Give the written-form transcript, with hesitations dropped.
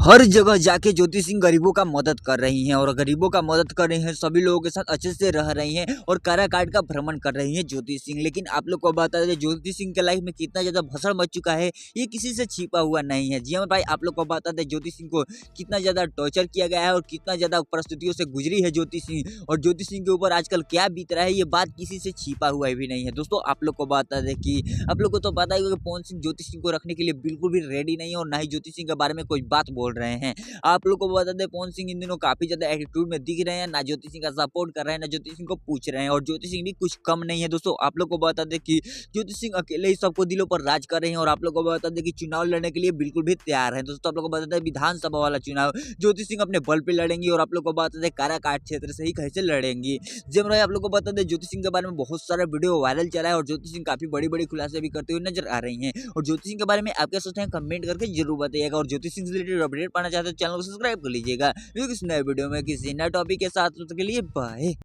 हर जगह जाके ज्योति सिंह गरीबों का मदद कर रही हैं और गरीबों का मदद कर रही हैं, सभी लोगों के साथ अच्छे से रह रही हैं और काराकाट का भ्रमण कर रही हैं ज्योति सिंह। लेकिन आप लोग को बता दें ज्योति सिंह के लाइफ में कितना ज्यादा भसड़ मच चुका है, ये किसी से छिपा हुआ नहीं है। जी हाँ भाई, आप लोग को बता दें ज्योति सिंह को कितना ज्यादा टॉर्चर किया गया है और कितना ज्यादा परिस्थितियों से गुजरी है ज्योति सिंह, और ज्योति सिंह के ऊपर आजकल क्या बीत रहा है ये बात किसी से छिपा हुआ भी नहीं है। दोस्तों आप लोग को बता दें कि आप लोग को तो पता ही होगा कि पवन सिंह ज्योति सिंह को रखने के लिए बिल्कुल भी रेडी नहीं है और ना ही ज्योति सिंह के बारे में कोई बात बोल रहे हैं। आप लोग को बता दें पवन सिंह इन दिनों काफी ज्यादा एटीट्यूड में दिख रहे हैं, ना ज्योति सिंह का सपोर्ट कर रहे हैं, ना ज्योति सिंह को पूछ रहे हैं, और ज्योति सिंह भी कुछ कम नहीं है। दोस्तों आप लोग को बता दें कि ज्योति सिंह अकेले ही सबको दिलों पर राज कर रहे हैं और आप लोग को बता दें कि चुनाव लड़ने के लिए बिल्कुल भी तैयार है। दोस्तों आप लोग को बता दें विधानसभा वाला चुनाव ज्योति सिंह अपने बल पे लड़ेंगी और आप लोग को बता दें काराकाट क्षेत्र से ही कैसे लड़ेंगी। जब आप लोग को बता दें ज्योति सिंह के बारे में बहुत सारा वीडियो वायरल चला है और ज्योति सिंह काफी बड़ी बड़ी खुलासे भी करते हुए नजर आ रही हैं, और ज्योति सिंह के बारे में आप क्या सोचते हैं कमेंट करके जरूर बताइएगा। और ज्योति सिंह से रिलेटेड अपडेट पाना चाहते हैं चैनल को सब्सक्राइब कर लीजिएगा किसी नए वीडियो में किसी नए टॉपिक के साथ। के लिए बाय।